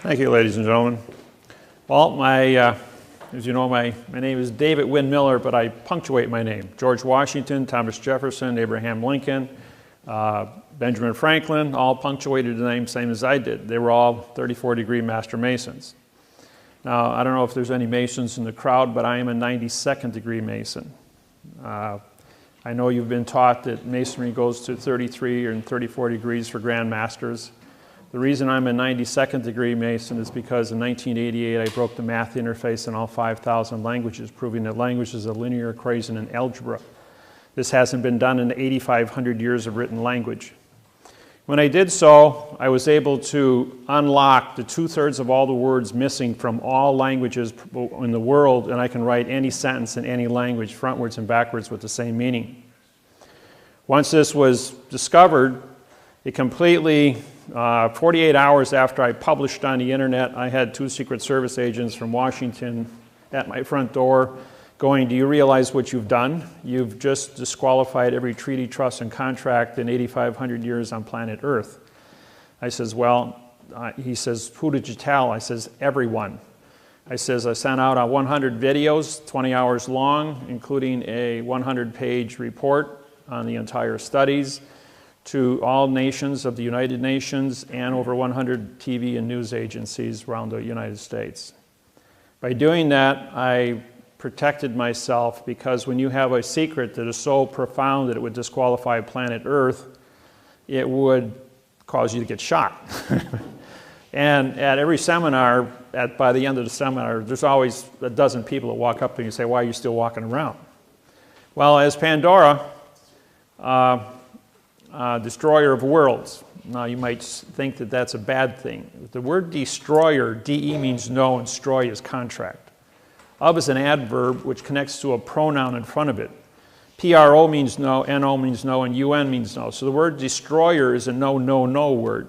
Thank you, ladies and gentlemen. Well, as you know, my name is David Wynn Miller, but I punctuate my name. George Washington, Thomas Jefferson, Abraham Lincoln, Benjamin Franklin, all punctuated the name same as I did. They were all 34-degree Master Masons. Now, I don't know if there's any Masons in the crowd, but I am a 92nd degree Mason. I know you've been taught that Masonry goes to 33 and 34 degrees for Grand Masters. The reason I'm a 92nd degree Mason is because in 1988 I broke the math interface in all 5,000 languages, proving that language is a linear equation in algebra. This hasn't been done in 8,500 years of written language. When I did so, I was able to unlock the 2/3 of all the words missing from all languages in the world, and I can write any sentence in any language, frontwards and backwards, with the same meaning. Once this was discovered, it completely, 48 hours after I published on the internet, I had 2 Secret Service agents from Washington at my front door going, "Do you realize what you've done? You've just disqualified every treaty, trust, and contract in 8,500 years on planet Earth." I says, "Well," he says, "who did you tell?" I says, "Everyone." I says, "I sent out 100 videos, 20 hours long, including a 100-page report on the entire studies, to all nations of the United Nations and over 100 TV and news agencies around the United States. By doing that, I protected myself, because when you have a secret that is so profound that it would disqualify planet Earth, it would cause you to get shot. And at every seminar, by the end of the seminar, there's always a dozen people that walk up to you and say, "Why are you still walking around?" Well, as Pandora, destroyer of worlds. Now, you might think that that's a bad thing. The word destroyer, DE means no, and stroy is contract. Of is an adverb which connects to a pronoun in front of it. PRO means no, NO means no, and UN means no. So the word destroyer is a no, no, no word.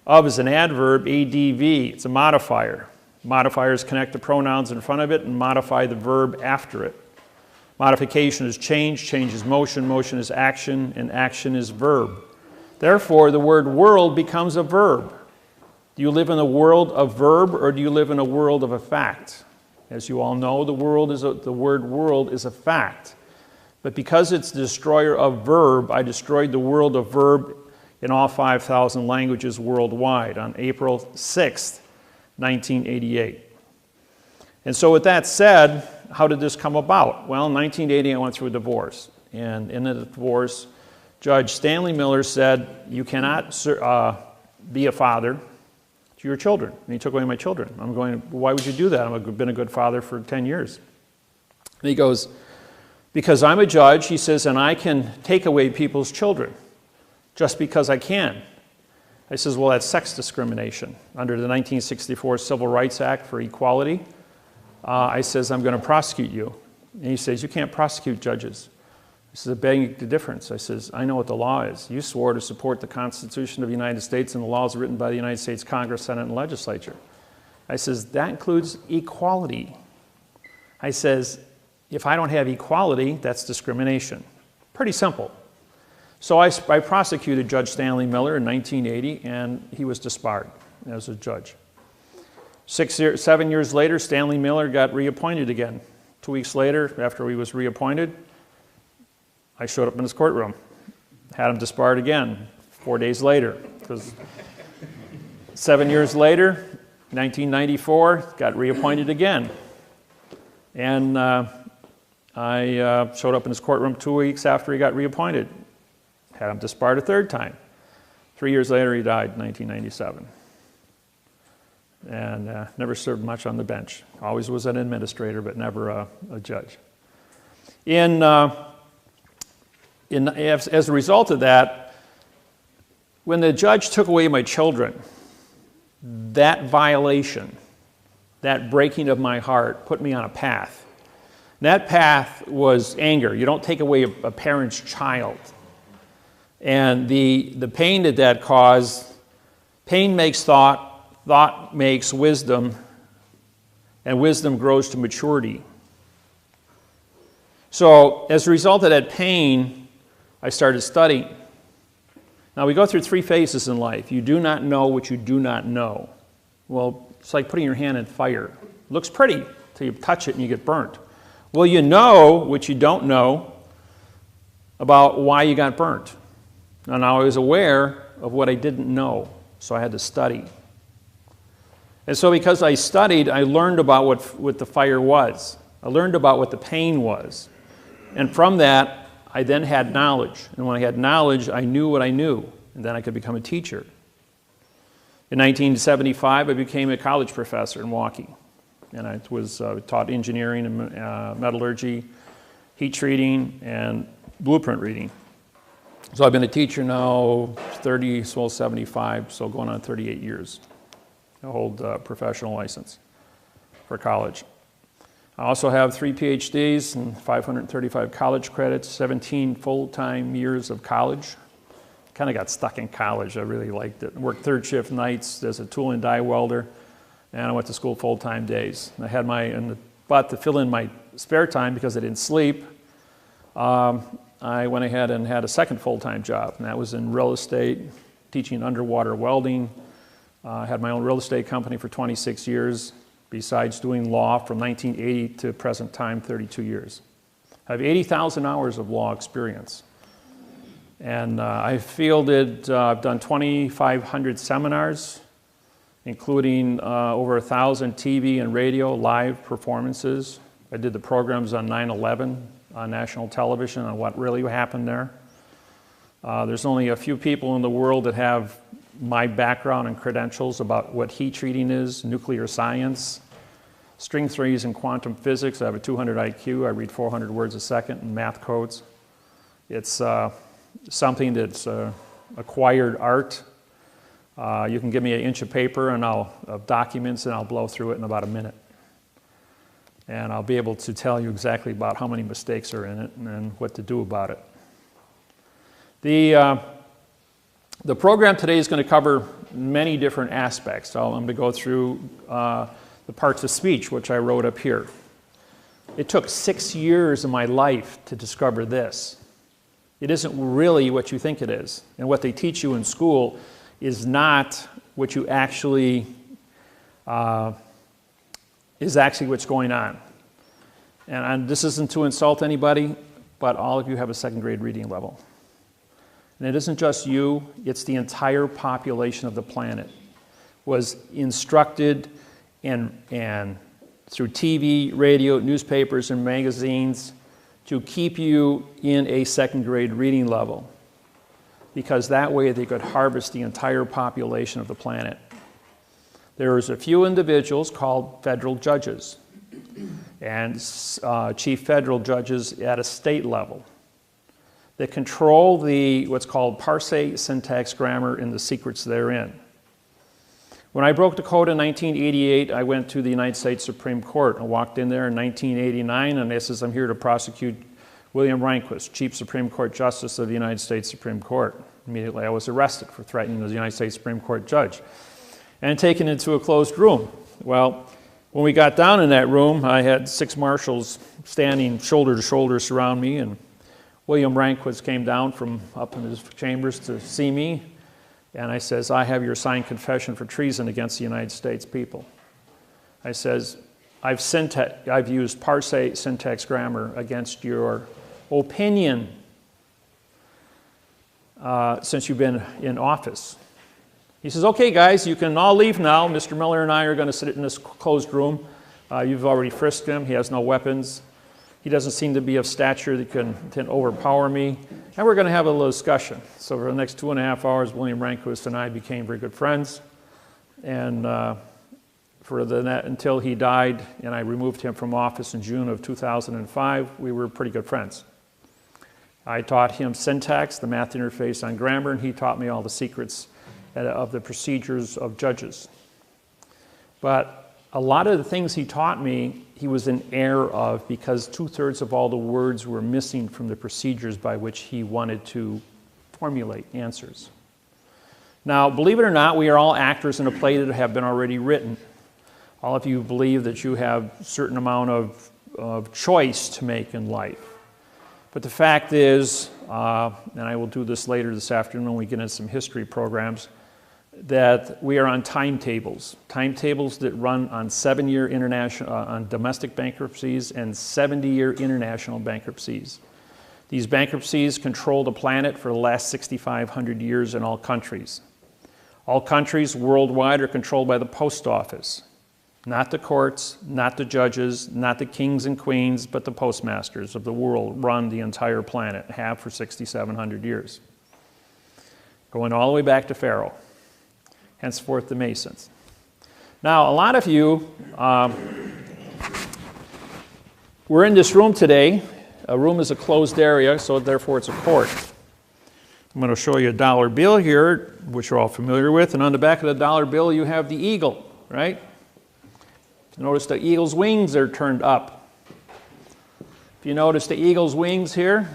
Of is an adverb, ADV, it's a modifier. Modifiers connect the pronouns in front of it and modify the verb after it. Modification is change, change is motion, motion is action, and action is verb. Therefore, the word world becomes a verb. Do you live in a world of verb, or do you live in a world of a fact? As you all know, the word world is a fact. But because it's the destroyer of verb, I destroyed the world of verb in all 5,000 languages worldwide on April 6th, 1988. And so with that said, how did this come about? Well, in 1980, I went through a divorce. And in the divorce, Judge Stanley Miller said, "You cannot be a father to your children." And he took away my children. I'm going, "Why would you do that? I've been a good father for 10 years. And he goes, "Because I'm a judge," he says, "and I can take away people's children just because I can." I says, "Well, that's sex discrimination. Under the 1964 Civil Rights Act for equality, I says, I'm going to prosecute you." And he says, "You can't prosecute judges." I says, "I beg the difference." I says, "I know what the law is. You swore to support the Constitution of the United States and the laws written by the United States Congress, Senate, and Legislature." I says, "That includes equality." I says, "If I don't have equality, that's discrimination." Pretty simple. So I prosecuted Judge Stanley Miller in 1980, and he was disbarred as a judge. 7 years later, Stanley Miller got reappointed again. 2 weeks later, after he was reappointed, I showed up in his courtroom, had him disbarred again 4 days later. Because 7 years later, 1994, got reappointed again. And I showed up in his courtroom 2 weeks after he got reappointed, had him disbarred a third time. 3 years later, he died in 1997. And never served much on the bench. Always was an administrator, but never a judge. As a result of that, when the judge took away my children, that violation, that breaking of my heart, put me on a path. That path was anger. You don't take away a parent's child. And the pain that caused, pain makes thought, thought makes wisdom, and wisdom grows to maturity. So as a result of that pain, I started studying. Now we go through 3 phases in life. You do not know what you do not know. Well, it's like putting your hand in fire. It looks pretty till you touch it and you get burnt. Well, you know what you don't know about why you got burnt. And I was aware of what I didn't know, so I had to study. And so because I studied, I learned about what the fire was. I learned about what the pain was. And from that, I then had knowledge. And when I had knowledge, I knew what I knew, and then I could become a teacher. In 1975, I became a college professor in Milwaukee. And I taught engineering and metallurgy, heat treating, and blueprint reading. So I've been a teacher now 75, so going on 38 years. I hold a professional license for college. I also have 3 PhDs and 535 college credits, 17 full-time years of college. Kind of got stuck in college. I really liked it. I worked third shift nights as a tool and die welder, and I went to school full-time days. I had but to fill in my spare time because I didn't sleep, I went ahead and had a second full-time job, and that was in real estate, teaching underwater welding. I had my own real estate company for 26 years, besides doing law from 1980 to present time, 32 years. I have 80,000 hours of law experience. And I've done 2,500 seminars, including over 1,000 TV and radio live performances. I did the programs on 9/11 on national television on what really happened there. There's only a few people in the world that have my background and credentials about what heat treating is, nuclear science, string theories and quantum physics. I have a 200 IQ. I read 400 words a second in math codes. It's something that's acquired art. You can give me an inch of paper and of documents, and I'll blow through it in about a minute. And I'll be able to tell you exactly about how many mistakes are in it and what to do about it. The program today is going to cover many different aspects. So I'm going to go through the parts of speech, which I wrote up here. It took 6 years of my life to discover this. It isn't really what you think it is. And what they teach you in school is not what you actually, is actually what's going on. And this isn't to insult anybody, but all of you have a second grade reading level. And it isn't just you, it's the entire population of the planet was instructed and through TV, radio, newspapers, and magazines to keep you in a second grade reading level, because that way they could harvest the entire population of the planet. There's a few individuals called federal judges and chief federal judges at a state level that control what's called parsing, syntax, grammar, and the secrets therein. When I broke the code in 1988, I went to the United States Supreme Court. I walked in there in 1989, and I says, I'm here to prosecute William Rehnquist, Chief Supreme Court Justice of the United States Supreme Court. Immediately I was arrested for threatening the United States Supreme Court judge and taken into a closed room. Well, when we got down in that room, I had 6 marshals standing shoulder to shoulder surround me, and William Rehnquist came down from up in his chambers to see me, and I says, I have your signed confession for treason against the United States people. I says, I've used parsing, syntax, grammar against your opinion since you've been in office. He says, okay guys, you can all leave now. Mr. Miller and I are going to sit in this closed room. You've already frisked him. He has no weapons. He doesn't seem to be of stature that can overpower me. And we're going to have a little discussion. So for the next 2.5 hours, William Rehnquist and I became very good friends. And until he died and I removed him from office in June of 2005, we were pretty good friends. I taught him syntax, the math interface on grammar, and he taught me all the secrets of the procedures of judges. But a lot of the things he taught me, he was in error of, because 2/3 of all the words were missing from the procedures by which he wanted to formulate answers. Now, believe it or not, we are all actors in a play that have been already written. All of you believe that you have a certain amount of choice to make in life. But the fact is, and I will do this later this afternoon when we get into some history programs, that we are on timetables that run on 7-year international, on domestic bankruptcies and 70-year international bankruptcies. These bankruptcies control the planet for the last 6,500 years in all countries. All countries worldwide are controlled by the post office. Not the courts, not the judges, not the kings and queens, but the postmasters of the world run the entire planet, have for 6,700 years. Going all the way back to Pharaoh, henceforth the Masons. Now, a lot of you we're in this room today. A room is a closed area, so therefore it's a court. I'm going to show you a dollar bill here, which you're all familiar with, and on the back of the dollar bill you have the eagle, right? Notice the eagle's wings are turned up. If you notice the eagle's wings here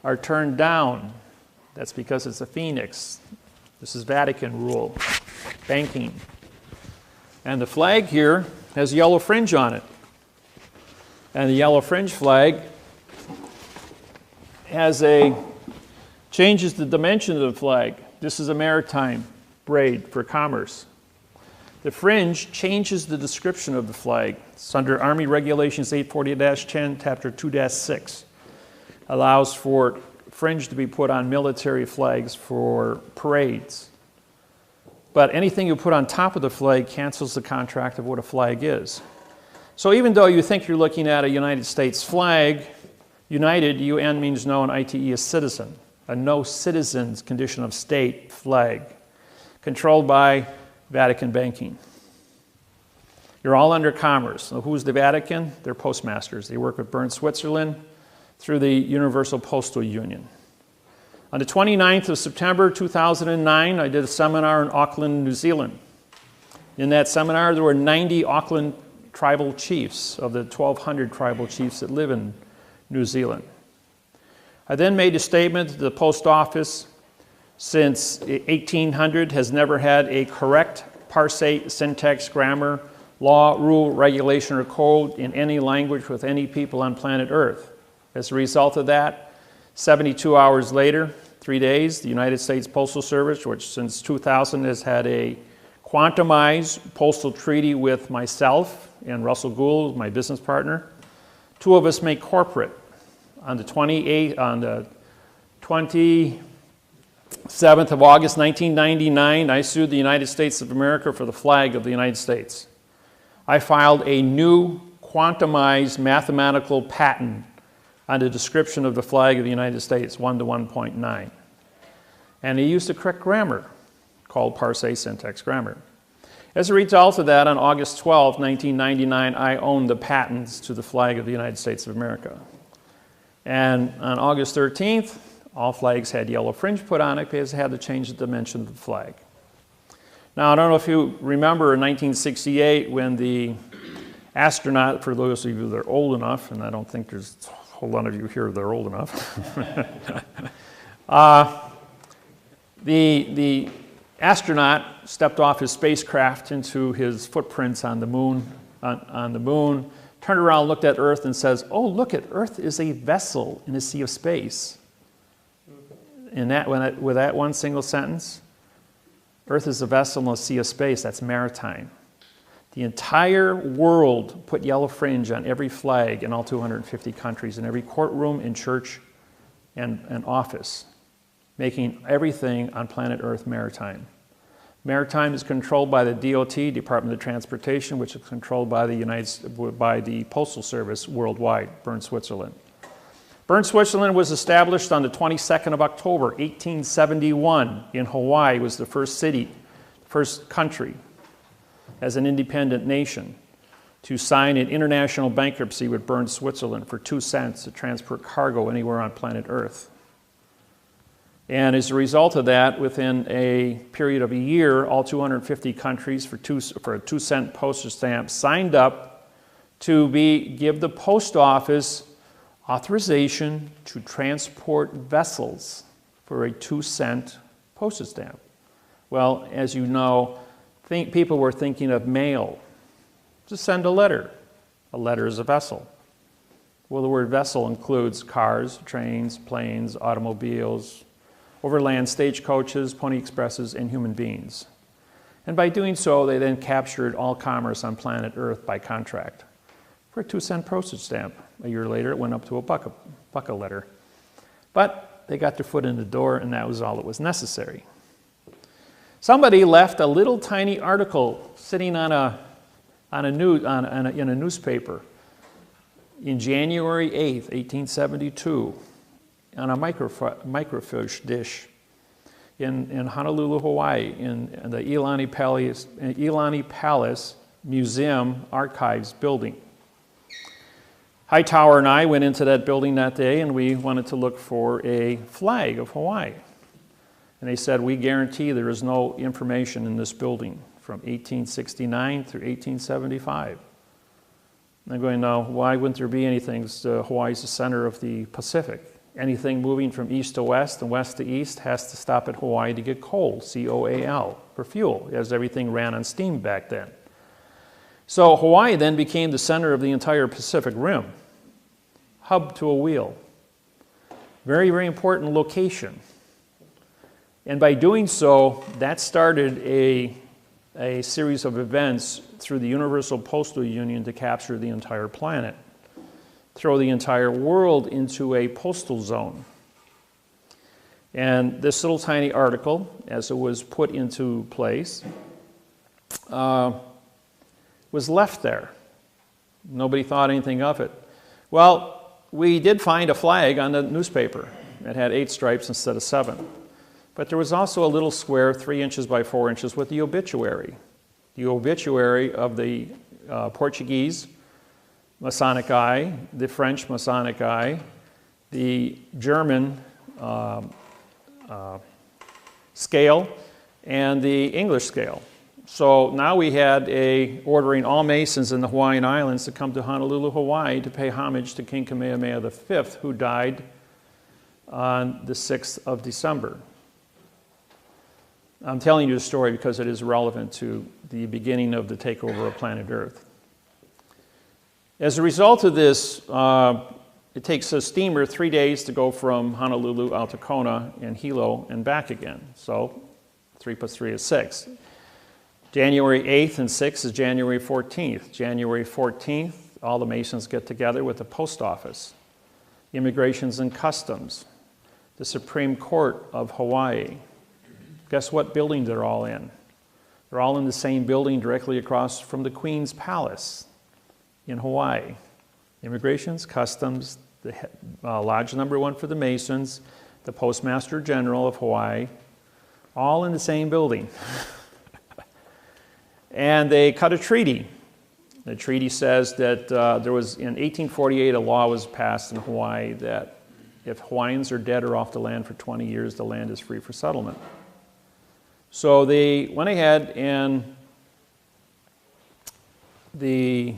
are turned down, that's because it's a phoenix. This is Vatican rule, banking. And the flag here has yellow fringe on it. And the yellow fringe flag changes the dimension of the flag. This is a maritime braid for commerce. The fringe changes the description of the flag. It's under Army Regulations 840-10, Chapter 2-6. Allows for fringe to be put on military flags for parades. But anything you put on top of the flag cancels the contract of what a flag is. So even though you think you're looking at a United States flag, United, UN means no, and ITE is citizen. A no citizens condition of state flag, controlled by Vatican banking. You're all under commerce. So who's the Vatican? They're postmasters. They work with Bern, Switzerland through the Universal Postal Union. On the 29th of September 2009, I did a seminar in Auckland, New Zealand. In that seminar, there were 90 Auckland tribal chiefs of the 1,200 tribal chiefs that live in New Zealand. I then made a statement that the post office since 1800 has never had a correct parsate, syntax, grammar, law, rule, regulation, or code in any language with any people on planet Earth. As a result of that, 72 hours later, 3 days, the United States Postal Service, which since 2000 has had a quantumized postal treaty with myself and Russell Gould, my business partner, two of us make corporate. On the 27th of August 1999, I sued the United States of America for the flag of the United States. I filed a new quantumized mathematical patent on the description of the flag of the United States, 1 to 1.9. And he used the correct grammar, called parsate syntax grammar. As a result of that, on August 12, 1999, I owned the patents to the flag of the United States of America. And on August 13th, all flags had yellow fringe put on it because they had to change the dimension of the flag. Now, I don't know if you remember in 1968 when the astronaut, for those of you that are old enough, and I don't think there's a whole lot of you here that are old enough, the astronaut stepped off his spacecraft into his footprints on the moon, turned around, looked at Earth, and says, "Oh, look at Earth is a vessel in a sea of space." With that one single sentence, Earth is a vessel in a sea of space. That's maritime. The entire world put yellow fringe on every flag in all 250 countries, in every courtroom, in church, and office, making everything on planet Earth maritime. Maritime is controlled by the DOT, Department of Transportation, which is controlled by the Postal Service worldwide, Bern, Switzerland. Bern, Switzerland was established on the 22nd of October, 1871 in Hawaii. It was the first city, first country as an independent nation to sign an international bankruptcy with Bern, Switzerland for 2 cents to transport cargo anywhere on planet Earth. And as a result of that, within a period of a year, all 250 countries for a 2-cent postage stamp signed up to give the post office authorization to transport vessels for a 2-cent postage stamp. Well, as you know, people were thinking of mail. Just send a letter. A letter is a vessel. Well, the word vessel includes cars, trains, planes, automobiles, overland stagecoaches, pony expresses, and human beings. And by doing so, they then captured all commerce on planet Earth by contract for a 2-cent postage stamp. A year later, it went up to a buck a letter. But they got their foot in the door, and that was all that was necessary. Somebody left a little tiny article sitting in a newspaper in January 8th, 1872, on a microfiche dish in Honolulu, Hawaii, in the Iolani Palace Museum Archives building. Hightower and I went into that building that day, and we wanted to look for a flag of Hawaii. And they said, we guarantee there is no information in this building from 1869 through 1875. And I'm going, no, why wouldn't there be anything? Hawaii's the center of the Pacific. Anything moving from east to west and west to east has to stop at Hawaii to get coal, C-O-A-L, for fuel, as everything ran on steam back then. So Hawaii then became the center of the entire Pacific Rim, hub to a wheel. Very, very important location. And by doing so, that started a series of events through the Universal Postal Union to capture the entire planet, throw the entire world into a postal zone. And this little tiny article, as it was put into place, was left there. Nobody thought anything of it. Well, we did find a flag on the newspaper. It had 8 stripes instead of 7. But there was also a little square 3 inches by 4 inches with the obituary. The obituary of the Portuguese Masonic eye, the French Masonic eye, the German scale, and the English scale. So now we had ordering all Masons in the Hawaiian Islands to come to Honolulu, Hawaii to pay homage to King Kamehameha V, who died on the 6th of December. I'm telling you the story because it is relevant to the beginning of the takeover of planet Earth. As a result of this, it takes a steamer 3 days to go from Honolulu out to Kona and Hilo and back again. So 3 plus 3 is 6. January 8th and 6th is January 14th. January 14th, all the Masons get together with the post office, Immigrations and Customs, the Supreme Court of Hawaii. Guess what building they're all in? They're all in the same building directly across from the Queen's Palace in Hawaii. Immigrations, Customs, the Lodge number 1 for the Masons, the Postmaster General of Hawaii, all in the same building. And they cut a treaty. The treaty says that there was, in 1848, a law was passed in Hawaii that if Hawaiians are dead or off the land for 20 years, the land is free for settlement. So they went ahead and the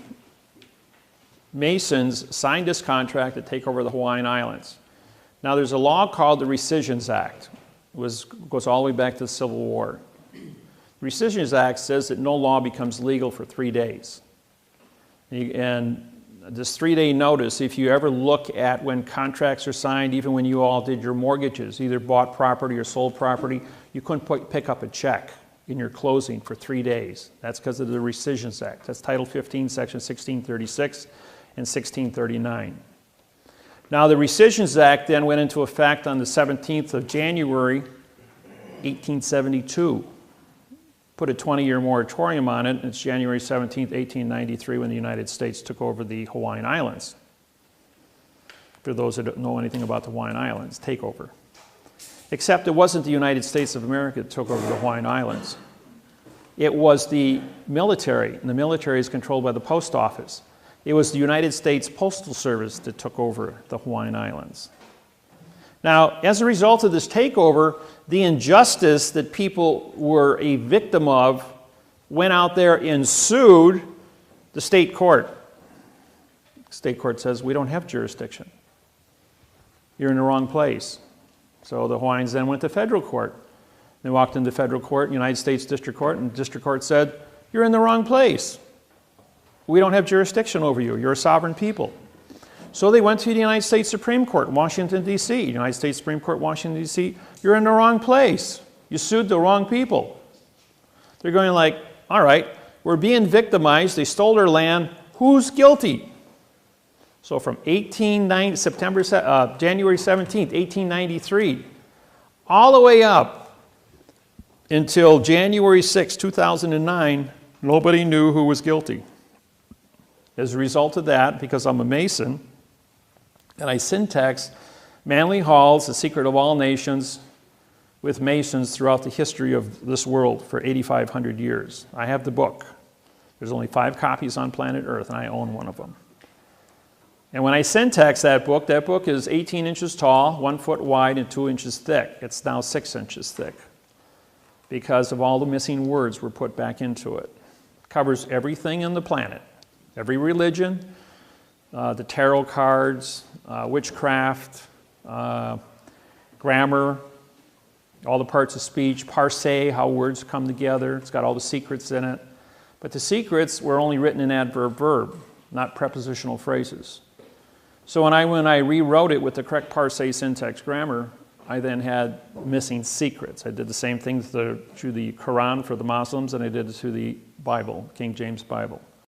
Masons signed this contract to take over the Hawaiian Islands. Now there's a law called the Rescissions Act. It goes all the way back to the Civil War. The Rescissions Act says that no law becomes legal for 3 days. And this 3-day notice, if you ever look at when contracts are signed, even when you all did your mortgages, either bought property or sold property, you couldn't pick up a check in your closing for 3 days. That's because of the Rescissions Act. That's Title 15, Section 1636 and 1639. Now, the Rescissions Act then went into effect on the 17th of January, 1872. Put a 20-year moratorium on it, and it's January 17th, 1893, when the United States took over the Hawaiian Islands. For those that don't know anything about the Hawaiian Islands, takeover. Except it wasn't the United States of America that took over the Hawaiian Islands. It was the military, and the military is controlled by the post office. It was the United States Postal Service that took over the Hawaiian Islands. Now, as a result of this takeover, the injustice that people were a victim of went out there and sued the state court. The state court says, we don't have jurisdiction. You're in the wrong place. So the Hawaiians then went to federal court. They walked into federal court, United States District Court, and the district court said, you're in the wrong place. We don't have jurisdiction over you. You're a sovereign people. So they went to the United States Supreme Court in Washington, D.C. United States Supreme Court, Washington, D.C., you're in the wrong place. You sued the wrong people. They're going like, all right, we're being victimized. They stole their land. Who's guilty? So from January 17th, 1893, all the way up until January 6, 2009, nobody knew who was guilty. As a result of that, because I'm a Mason, and I syntax Manly Hall's The Secret of All Nations with Masons throughout the history of this world for 8,500 years. I have the book. There's only 5 copies on planet Earth, and I own one of them. And when I syntax that book is 18 inches tall, 1 foot wide, and 2 inches thick. It's now 6 inches thick because of all the missing words were put back into it. It covers everything on the planet, every religion, the tarot cards, witchcraft, grammar, all the parts of speech, parse, how words come together. It's got all the secrets in it. But the secrets were only written in adverb-verb, not prepositional phrases. So when I rewrote it with the correct parse, syntax, grammar, I then had missing secrets. I did the same thing to the Quran for the Muslims, and I did it to the Bible, King James Bible.